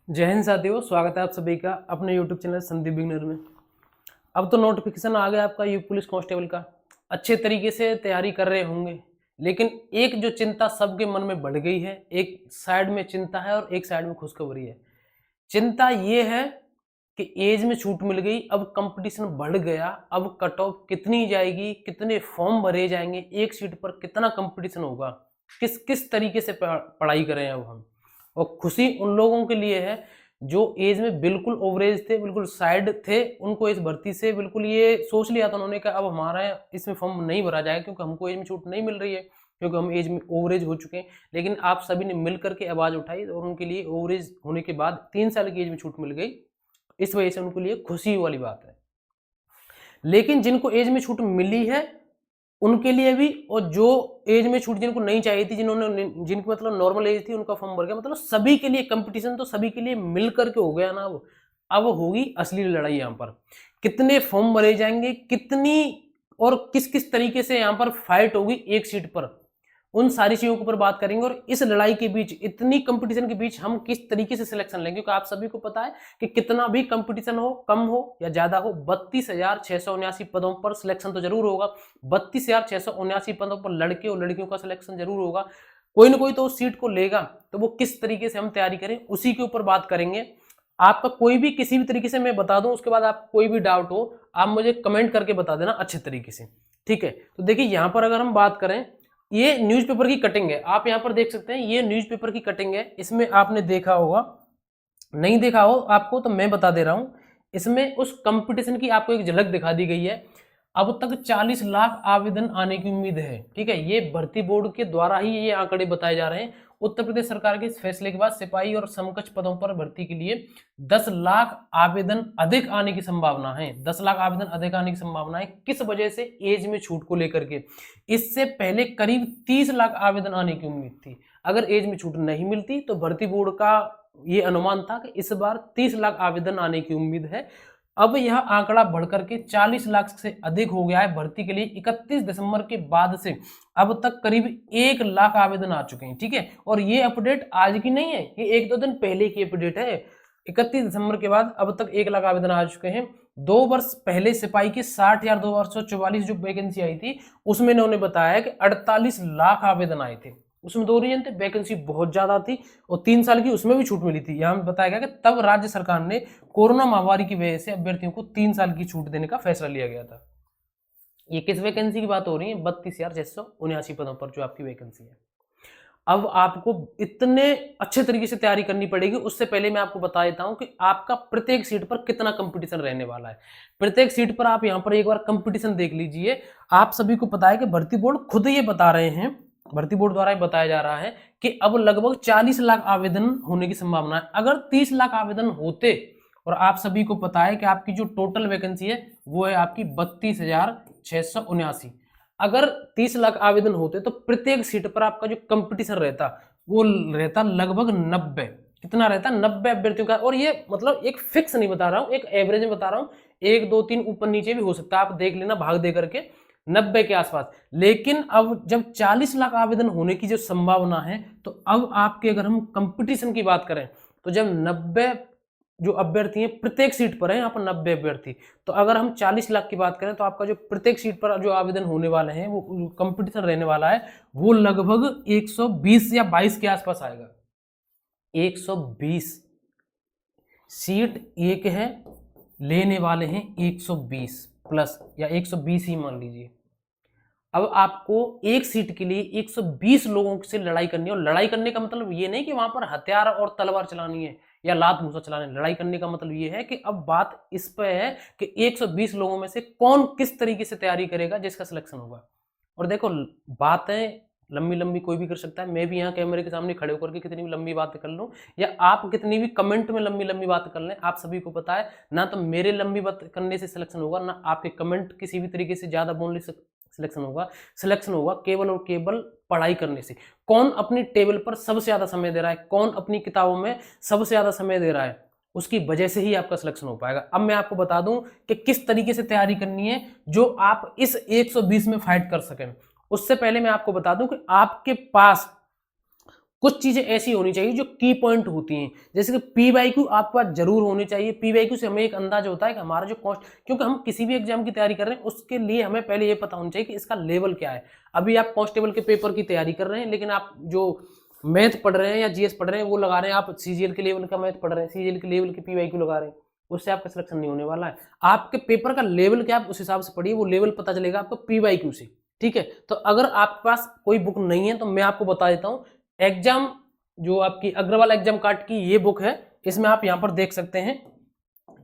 जय हिंद साथियों, स्वागत है आप सभी का अपने YouTube चैनल संदीप बिगनर में। अब तो नोटिफिकेशन आ गया आपका यूपी पुलिस कांस्टेबल का। अच्छे तरीके से तैयारी कर रहे होंगे, लेकिन एक जो चिंता सबके मन में बढ़ गई है, एक साइड में चिंता है और एक साइड में खुशखबरी है। चिंता ये है कि एज में छूट मिल गई, अब कंपटीशन बढ़ गया, अब कट ऑफ कितनी जाएगी, कितने फॉर्म भरे जाएंगे, एक सीट पर कितना कंपटीशन होगा, किस किस तरीके से पढ़ाई करें अब हम। और खुशी उन लोगों के लिए है जो एज में बिल्कुल ओवरेज थे, बिल्कुल साइड थे, उनको इस भर्ती से बिल्कुल ये सोच लिया था उन्होंने कि अब हमारा इसमें फॉर्म नहीं भरा जाएगा क्योंकि हमको एज में छूट नहीं मिल रही है, क्योंकि हम एज में ओवरेज हो चुके हैं। लेकिन आप सभी ने मिल करके आवाज उठाई और उनके लिए ओवरेज होने के बाद 3 साल की एज में छूट मिल गई, इस वजह से उनके लिए खुशी वाली बात है। लेकिन जिनको एज में छूट मिली है उनके लिए भी, और जो एज में छूट जिनको नहीं चाहिए थी, जिनकी मतलब नॉर्मल एज थी, उनका फॉर्म भर गया। मतलब सभी के लिए कंपटीशन तो सभी के लिए मिल करके हो गया ना। अब होगी असली लड़ाई। यहाँ पर कितने फॉर्म भरे जाएंगे, कितनी और किस किस तरीके से यहाँ पर फाइट होगी एक सीट पर, उन सारी चीजों के ऊपर बात करेंगे। और इस लड़ाई के बीच, इतनी कंपटीशन के बीच हम किस तरीके से सिलेक्शन लेंगे, क्योंकि आप सभी को पता है कि कितना भी कंपटीशन हो, कम हो या ज्यादा हो, 32,679 पदों पर सिलेक्शन तो जरूर होगा। 32,679 पदों पर लड़के और लड़कियों का सिलेक्शन जरूर होगा। कोई ना कोई तो उस सीट को लेगा। तो वो किस तरीके से हम तैयारी करें, उसी के ऊपर बात करेंगे। आपका कोई भी किसी भी तरीके से मैं बता दूं, उसके बाद आपको कोई भी डाउट हो आप मुझे कमेंट करके बता देना अच्छे तरीके से, ठीक है। तो देखिए यहां पर अगर हम बात करें, ये न्यूज़पेपर की कटिंग है, आप यहां पर देख सकते हैं, ये न्यूज़पेपर की कटिंग है। इसमें आपने देखा होगा, नहीं देखा हो आपको तो मैं बता दे रहा हूं। इसमें उस कंपटीशन की आपको एक झलक दिखा दी गई है। अब तक 40 लाख आवेदन आने की उम्मीद है, ठीक है। ये भर्ती बोर्ड के द्वारा ही ये आंकड़े बताए जा रहे हैं। उत्तर प्रदेश सरकार के इस फैसले के बाद सिपाही और समकक्ष पदों पर भर्ती के लिए 10 लाख आवेदन अधिक आने की संभावना है। 10 लाख आवेदन अधिक आने की संभावना है। किस वजह से? एज में छूट को लेकर के। इससे पहले करीब 30 लाख आवेदन आने की उम्मीद थी। अगर एज में छूट नहीं मिलती तो भर्ती बोर्ड का ये अनुमान था कि इस बार 30 लाख आवेदन आने की उम्मीद है। अब यह आंकड़ा बढ़कर के 40 लाख से अधिक हो गया है। भर्ती के लिए 31 दिसंबर के बाद से अब तक करीब 1 लाख आवेदन आ चुके हैं, ठीक है। और ये अपडेट आज की नहीं है, ये 1-2 दिन पहले की अपडेट है। 31 दिसंबर के बाद अब तक 1 लाख आवेदन आ चुके हैं। 2 वर्ष पहले सिपाही की 60,244 जो वैकेंसी आई थी, उसमें इन्होंने बताया कि 48 लाख आवेदन आए थे। उसमें 2 रीजन थे, वैकेंसी बहुत ज्यादा थी और 3 साल की उसमें भी छूट मिली थी। यहाँ बताया गया कि तब राज्य सरकार ने कोरोना महामारी की वजह से अभ्यर्थियों को 3 साल की छूट देने का फैसला लिया गया था। ये किस वैकेंसी की बात हो रही है? 32,679 पदों पर जो आपकी वैकेंसी है। अब आपको इतने अच्छे तरीके से तैयारी करनी पड़ेगी। उससे पहले मैं आपको बता देता हूं कि आपका प्रत्येक सीट पर कितना कंपटीशन रहने वाला है। प्रत्येक सीट पर आप यहां पर एक बार कंपटीशन देख लीजिए। आप सभी को पता है कि भर्ती बोर्ड खुद ये बता रहे हैं, भर्ती बोर्ड द्वारा बताया जा रहा है कि अब लगभग 40 लाख आवेदन होने की संभावना है। अगर 30 लाख आवेदन होते, और आप सभी को पता है कि आपकी जो टोटल वैकेंसी है वो है आपकी 32,679, अगर 30 लाख आवेदन होते तो प्रत्येक सीट पर आपका जो कंपटीशन रहता वो रहता लगभग 90। कितना रहता? 90 अभ्यर्थियों का। और ये मतलब एक फिक्स नहीं बता रहा हूं, एक एवरेज में बता रहा हूं। 1, 2, 3 ऊपर नीचे भी हो सकता है, आप देख लेना भाग दे करके, 90 के आसपास। लेकिन अब जब 40 लाख आवेदन होने की जो संभावना है, तो अब आपके अगर हम कंपटीशन की बात करें तो जब 90 जो अभ्यर्थी हैं प्रत्येक सीट पर है, यहाँ पर 90 अभ्यर्थी, तो अगर हम 40 लाख की बात करें तो आपका जो प्रत्येक सीट पर जो आवेदन होने वाले हैं, वो कंपटीशन रहने वाला है, वो लगभग 120 या 22 के आसपास आएगा। 120 सीट एक है, लेने वाले हैं 120 प्लस, या 120 ही मान लीजिए। अब आपको एक सीट के लिए 120 लोगों से लड़ाई करनी है। और लड़ाई करने का मतलब ये नहीं कि वहां पर हथियार और तलवार चलानी है या लात मूसा चलाने। लड़ाई करने का मतलब ये है कि अब बात इस पे है कि 120 लोगों में से कौन किस तरीके से तैयारी करेगा जिसका सिलेक्शन होगा। और देखो, बातें लंबी लंबी कोई भी कर सकता है। मैं भी यहाँ कैमरे के सामने खड़े होकर के कितनी भी लंबी बातें कर लूं, या आप कितनी भी कमेंट में लंबी लंबी बात कर लें, आप सभी को पता है ना तो मेरे लंबी बात करने से सिलेक्शन होगा, ना आपके कमेंट किसी भी तरीके से ज्यादा बोलने से सिलेक्शन होगा। सिलेक्शन होगा केवल और केवल पढ़ाई करने से। कौन अपनी टेबल पर सबसे ज्यादा समय दे रहा है, कौन अपनी किताबों में सबसे ज्यादा समय दे रहा है, उसकी वजह से ही आपका सिलेक्शन हो पाएगा। अब मैं आपको बता दूं कि किस तरीके से तैयारी करनी है जो आप इस 120 में फाइट कर सकें। उससे पहले मैं आपको बता दूं कि आपके पास कुछ चीजें ऐसी होनी चाहिए जो की पॉइंट होती हैं, जैसे कि पीवाईक्यू आपके पास जरूर होनी चाहिए। पीवाईक्यू से हमें एक अंदाजा होता है कि हमारा जो कॉस्ट, क्योंकि हम किसी भी एग्जाम की तैयारी कर रहे हैं उसके लिए हमें पहले ये पता होना चाहिए कि इसका लेवल क्या है। अभी आप कांस्टेबल के पेपर की तैयारी कर रहे हैं, लेकिन आप जो मैथ पढ़ रहे हैं या जीएस पढ़ रहे हैं वो लगा रहे हैं, आप सीजीएल के लेवल का मैथ पढ़ रहे हैं, सीजीएल के लेवल की पीवाईक्यू लगा रहे हैं, उससे आपका सिलेक्शन नहीं होने वाला है। आपके पेपर का लेवल क्या आप उस हिसाब से पढ़िए, वो लेवल पता चलेगा आपको पीवाईक्यू से, ठीक है। तो अगर आपके पास कोई बुक नहीं है तो मैं आपको बता देता हूँ, एग्जाम जो आपकी अग्रवाल एग्जाम कार्ड की ये बुक है, इसमें आप यहाँ पर देख सकते हैं,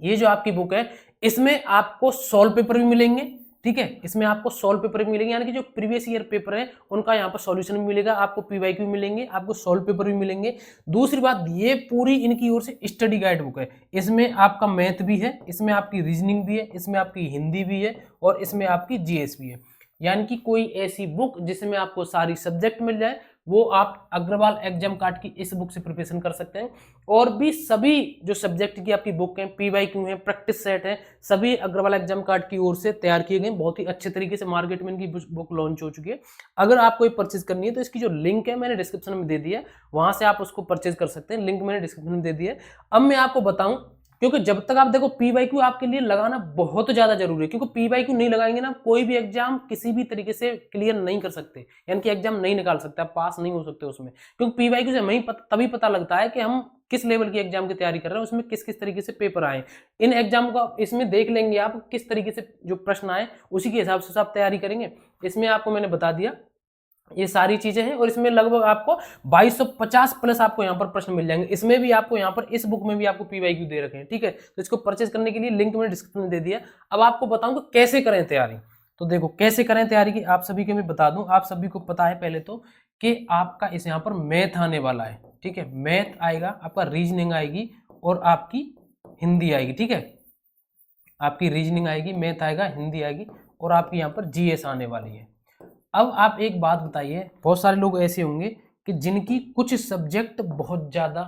ये जो आपकी बुक है इसमें आपको सॉल्व पेपर भी मिलेंगे, ठीक है। इसमें आपको सॉल्व पेपर भी मिलेंगे, यानी कि जो प्रीवियस ईयर पेपर है उनका यहाँ पर सॉल्यूशन भी मिलेगा, आपको पीवाईक्यू मिलेंगे, आपको सॉल्व पेपर भी मिलेंगे। दूसरी बात, ये पूरी इनकी ओर से स्टडी गाइड बुक है, इसमें आपका मैथ भी है, इसमें आपकी रीजनिंग भी है, इसमें आपकी हिंदी भी है और इसमें आपकी जीएस भी है। यानी कि कोई ऐसी बुक जिसमें आपको सारी सब्जेक्ट मिल जाए, वो आप अग्रवाल एग्जाम कार्ड की इस बुक से प्रिपरेशन कर सकते हैं। और भी सभी जो सब्जेक्ट की आपकी बुक है, पीवाईक्यू है, प्रैक्टिस सेट है, सभी अग्रवाल एग्जाम कार्ड की ओर से तैयार किए गए, बहुत ही अच्छे तरीके से मार्केट में इनकी बुक लॉन्च हो चुकी है। अगर आप कोई परचेज करनी है तो इसकी जो लिंक है मैंने डिस्क्रिप्शन में दे दिया है, वहां से आप उसको परचेज कर सकते हैं, लिंक मैंने डिस्क्रिप्शन में दे दिया है। अब मैं आपको बताऊं, क्योंकि जब तक आप देखो पीवाईक्यू आपके लिए लगाना बहुत ज्यादा जरूरी है, क्योंकि पीवाईक्यू नहीं लगाएंगे ना कोई भी एग्जाम किसी भी तरीके से क्लियर नहीं कर सकते, यानी कि एग्जाम नहीं निकाल सकते, आप पास नहीं हो सकते उसमें, क्योंकि पीवाईक्यू से हमें तभी पता लगता है कि हम किस लेवल की एग्जाम की तैयारी कर रहे हैं, उसमें किस किस तरीके से पेपर आए। इन एग्जाम का इसमें देख लेंगे आप किस तरीके से जो प्रश्न आए उसी के हिसाब से आप तैयारी करेंगे। इसमें आपको मैंने बता दिया ये सारी चीजें हैं, और इसमें लगभग आपको 2250 प्लस आपको यहाँ पर प्रश्न मिल जाएंगे। इसमें भी आपको यहाँ पर इस बुक में भी आपको पीवाईक्यू दे रखे हैं, ठीक है। तो इसको परचेज करने के लिए लिंक मैंने डिस्क्रिप्शन में दे दिया। अब आपको बताऊंगा कैसे करें तैयारी। तो देखो कैसे करें तैयारी की आप सभी के मैं बता दूं, आप सभी को पता है पहले तो कि आपका इस यहाँ पर मैथ आने वाला है, ठीक है। मैथ आएगा, आपका रीजनिंग आएगी और आपकी हिंदी आएगी, ठीक है। आपकी रीजनिंग आएगी, मैथ आएगा, हिंदी आएगी और आपकी यहाँ पर जीएस आने वाली है। अब आप एक बात बताइए, बहुत सारे लोग ऐसे होंगे कि जिनकी कुछ सब्जेक्ट बहुत ज्यादा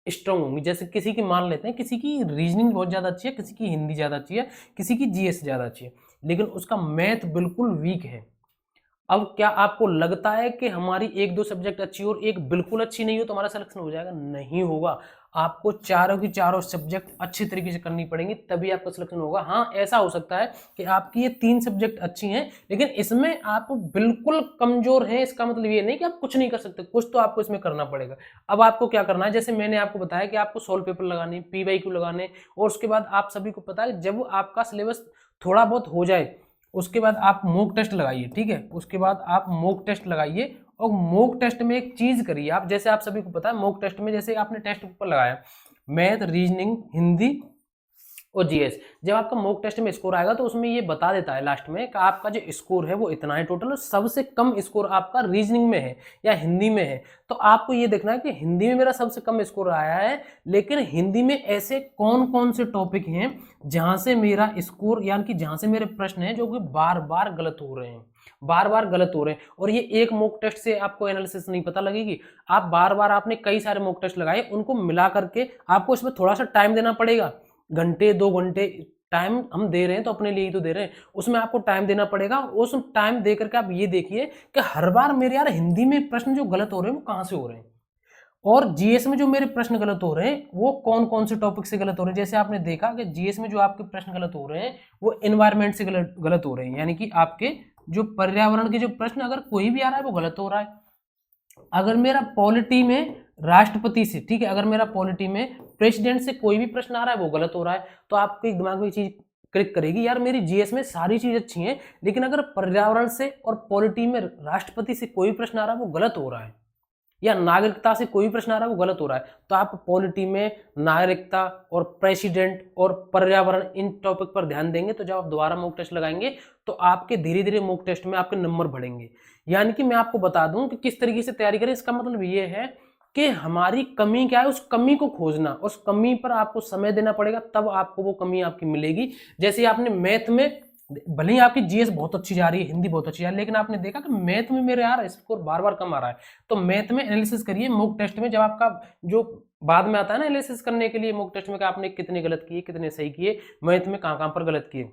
स्ट्रांग होंगी, जैसे किसी की मान लेते हैं किसी की रीजनिंग बहुत ज्यादा अच्छी है, किसी की हिंदी ज्यादा अच्छी है, किसी की जीएस ज्यादा अच्छी है, लेकिन उसका मैथ बिल्कुल वीक है। अब क्या आपको लगता है कि हमारी एक दो सब्जेक्ट अच्छी और एक बिल्कुल अच्छी नहीं हो तो हमारा सिलेक्शन हो जाएगा? नहीं होगा। आपको चारों की चारों सब्जेक्ट अच्छी तरीके से करनी पड़ेंगी, तभी आपका सिलेक्शन होगा। हाँ, ऐसा हो सकता है कि आपकी ये 3 सब्जेक्ट अच्छी हैं लेकिन इसमें आप बिल्कुल कमजोर हैं, इसका मतलब ये नहीं कि आप कुछ नहीं कर सकते, कुछ तो आपको इसमें करना पड़ेगा। अब आपको क्या करना है, जैसे मैंने आपको बताया कि आपको सॉल्व पेपर लगाने, पीवाईक्यू लगाने, और उसके बाद आप सभी को पता है जब आपका सिलेबस थोड़ा बहुत हो जाए उसके बाद आप मॉक टेस्ट लगाइए, ठीक है। उसके बाद आप मॉक टेस्ट लगाइए और मॉक टेस्ट में एक चीज करिए आप, जैसे आप सभी को पता है मॉक टेस्ट में जैसे आपने टेस्ट पेपर लगाया मैथ, रीजनिंग, हिंदी और जीएस, जब आपका मॉक टेस्ट में स्कोर आएगा तो उसमें ये बता देता है लास्ट में कि आपका जो स्कोर है वो इतना है टोटल, और सबसे कम स्कोर आपका रीजनिंग में है या हिंदी में है। तो आपको ये देखना है कि हिंदी में मेरा सबसे कम स्कोर आया है, लेकिन हिंदी में ऐसे कौन कौन से टॉपिक हैं जहां से मेरा स्कोर, यानी कि जहां से मेरे प्रश्न हैं जो कि बार बार गलत हो रहे हैं, बार बार गलत हो रहे हैं। और ये एक मॉक टेस्ट से आपको एनालिसिस नहीं पता लगेगी, आप बार बार आपने कई सारे मॉक टेस्ट लगाए, उनको मिला करके आपको इसमें थोड़ा सा टाइम देना पड़ेगा, घंटे 2 घंटे टाइम हम दे रहे हैं तो अपने लिए ही तो दे रहे हैं, उसमें आपको टाइम देना पड़ेगा। उस टाइम दे करके आप ये देखिए कि हर बार मेरे यार हिंदी में प्रश्न जो गलत हो रहे हैं वो कहां से हो रहे हैं, और जीएस में जो मेरे प्रश्न गलत हो रहे हैं वो कौन कौन से टॉपिक से गलत हो रहे हैं। जैसे आपने देखा कि जीएस में जो आपके प्रश्न गलत हो रहे हैं वो एनवायरमेंट से गलत हो रहे हैं, यानी कि आपके जो पर्यावरण के जो प्रश्न अगर कोई भी आ रहा है वो गलत हो रहा है। अगर मेरा पॉलिटी में राष्ट्रपति से, ठीक है, अगर मेरा पॉलिटी में प्रेसिडेंट से कोई भी प्रश्न आ रहा है वो गलत हो रहा है, तो आपके दिमाग में चीज क्लिक करेगी यार मेरी जीएस में सारी चीज अच्छी हैं, लेकिन अगर पर्यावरण से और पॉलिटी में राष्ट्रपति से कोई प्रश्न आ रहा है वो गलत हो रहा है, या नागरिकता से कोई प्रश्न आ रहा है वो गलत हो रहा है। तो आप पॉलिटी में नागरिकता और प्रेसिडेंट और पर्यावरण इन टॉपिक पर ध्यान देंगे, तो जब आप दोबारा मॉक टेस्ट लगाएंगे तो आपके धीरे धीरे मॉक टेस्ट में आपके नंबर बढ़ेंगे। यानी कि मैं आपको बता दूं कि किस तरीके से तैयारी करें, इसका मतलब ये है कि हमारी कमी क्या है उस कमी को खोजना, उस कमी पर आपको समय देना पड़ेगा, तब आपको वो कमी आपकी मिलेगी। जैसे आपने मैथ में, भले ही आपकी जीएस बहुत अच्छी जा रही है, हिंदी बहुत अच्छी जा रही है, लेकिन आपने देखा कि मैथ में मेरे यार स्कोर बार बार कम आ रहा है, तो मैथ में एनालिसिस करिए मॉक टेस्ट में, जब आपका जो बाद में आता है ना एनालिसिस करने के लिए मॉक टेस्ट में कि आपने कितने गलत किए, कितने सही किए, मैथ में कहां पर गलत किए,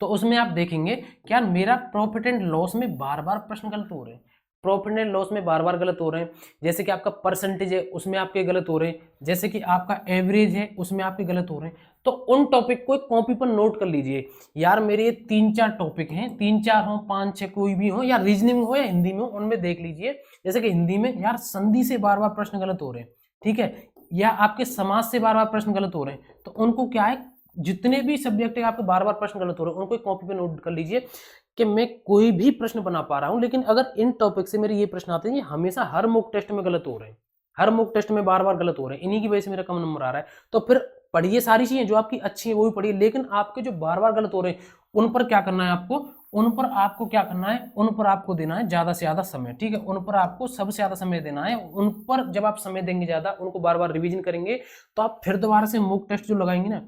तो उसमें आप देखेंगे क्या मेरा प्रॉफिट एंड लॉस में बार बार प्रश्न गलत हो रहे हैं। प्रॉफिट एंड लॉस में बार बार गलत हो रहे हैं, जैसे कि आपका परसेंटेज है उसमें आपके गलत हो रहे हैं, जैसे कि आपका एवरेज है उसमें आपके गलत हो रहे हैं। तो उन टॉपिक को कॉपी पर नोट कर लीजिए। यार मेरे ये 3-4 टॉपिक हैं, 3-4 हो 5-6 कोई भी हो, या रीजनिंग हो या हिंदी में हो, उनमें देख लीजिए। जैसे कि हिंदी में यार संधि से बार बार प्रश्न गलत हो रहे हैं, ठीक है, या आपके समाज से बार बार प्रश्न गलत हो रहे हैं, तो उनको क्या है, जितने भी सब्जेक्ट है आपके बार बार प्रश्न गलत हो रहे हैं उनको कॉपी पे नोट कर लीजिए कि मैं कोई भी प्रश्न बना पा रहा हूं, लेकिन अगर इन टॉपिक से मेरे ये प्रश्न आते हैं, ये हमेशा हर मॉक टेस्ट में गलत हो रहे हैं, हर मॉक टेस्ट में बार बार गलत हो रहे हैं, इन्हीं की वजह से मेरा कम नंबर आ रहा है। तो फिर पढ़िए सारी चीजें जो आपकी अच्छी है वो भी पढ़िए, लेकिन आपके जो बार बार गलत हो रहे हैं उन पर क्या करना है आपको, उन पर आपको क्या करना है, उन पर आपको देना है ज्यादा से ज्यादा समय, ठीक है, उन पर आपको सबसे ज्यादा समय देना है। उन पर जब आप समय देंगे ज्यादा, उनको बार बार रिवीजन करेंगे, तो आप फिर दोबारा से मॉक टेस्ट जो लगाएंगे ना,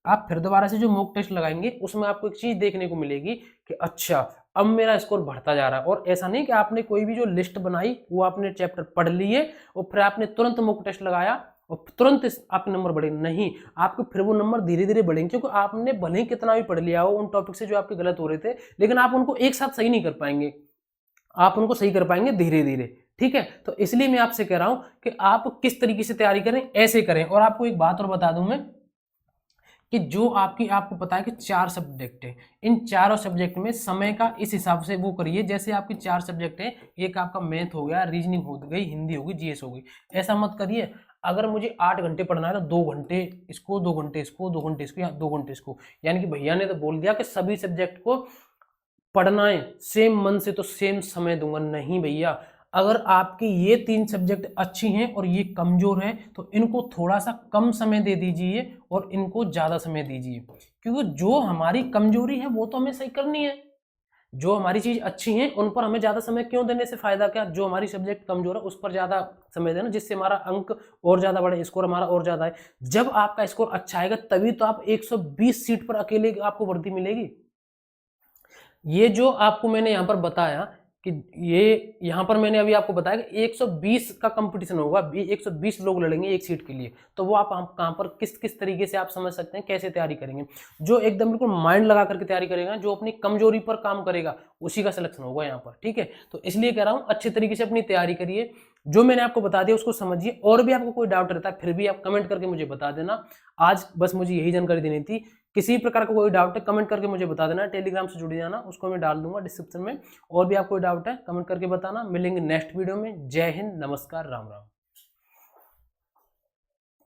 आप फिर दोबारा से जो मॉक टेस्ट लगाएंगे उसमें आपको एक चीज देखने को मिलेगी कि अच्छा अब मेरा स्कोर बढ़ता जा रहा है। और ऐसा नहीं कि आपने कोई भी जो लिस्ट बनाई वो आपने चैप्टर पढ़ लिए और फिर आपने तुरंत मॉक टेस्ट लगाया और तुरंत आपके नंबर बढ़े, नहीं, आपके फिर वो नंबर धीरे धीरे बढ़ेंगे, क्योंकि आपने भले ही कितना भी पढ़ लिया हो उन टॉपिक से जो आपके गलत हो रहे थे, लेकिन आप उनको एक साथ सही नहीं कर पाएंगे, आप उनको सही कर पाएंगे धीरे धीरे, ठीक है। तो इसलिए मैं आपसे कह रहा हूं कि आप किस तरीके से तैयारी करें, ऐसे करें। और आपको एक बात और बता दूं मैं कि जो आपको पता है कि 4 सब्जेक्ट है, इन चारों सब्जेक्ट में समय का इस हिसाब से वो करिए, जैसे आपकी 4 सब्जेक्ट है, एक आपका मैथ हो गया, रीजनिंग हो गई, हिंदी होगी, जीएस हो गई। ऐसा मत करिए अगर मुझे 8 घंटे पढ़ना है तो 2 घंटे इसको, 2 घंटे इसको, 2 घंटे इसको, या 2 घंटे इसको। यानी कि भैया ने तो बोल दिया कि सभी सब्जेक्ट को पढ़ना है सेम मन से तो सेम समय दूंगा, नहीं भैया। अगर आपकी ये 3 सब्जेक्ट अच्छी हैं और ये कमजोर है तो इनको थोड़ा सा कम समय दे दीजिए और इनको ज्यादा समय दीजिए, क्योंकि जो हमारी कमजोरी है वो तो हमें सही करनी है, जो हमारी चीज अच्छी है उन पर हमें ज्यादा समय क्यों देने से फायदा क्या, जो हमारी सब्जेक्ट कमजोर है उस पर ज्यादा समय देना, जिससे हमारा अंक और ज्यादा बढ़े, स्कोर हमारा और ज्यादा है। जब आपका स्कोर अच्छा आएगा तभी तो आप 120 सीट पर अकेले आपको भर्ती मिलेगी। ये जो आपको मैंने यहाँ पर बताया कि ये यहाँ पर मैंने अभी आपको बताया कि 120 का कंपटीशन होगा, 120 लोग लड़ेंगे एक सीट के लिए, तो वो आप कहाँ पर किस किस तरीके से आप समझ सकते हैं कैसे तैयारी करेंगे। जो एकदम बिल्कुल माइंड लगा करके तैयारी करेगा, जो अपनी कमजोरी पर काम करेगा, उसी का सिलेक्शन होगा यहाँ पर, ठीक है। तो इसलिए कह रहा हूँ अच्छे तरीके से अपनी तैयारी करिए, जो मैंने आपको बता दिया उसको समझिए। और भी आपको कोई डाउट रहता है फिर भी आप कमेंट करके मुझे बता देना। आज बस मुझे यही जानकारी देनी थी। किसी प्रकार का कोई डाउट है कमेंट करके मुझे बता देना, टेलीग्राम से जुड़ जाना, उसको मैं डाल दूंगा डिस्क्रिप्शन में। और भी आपको कोई डाउट है कमेंट करके बताना। मिलेंगे नेक्स्ट वीडियो में। जय हिंद, नमस्कार, राम राम।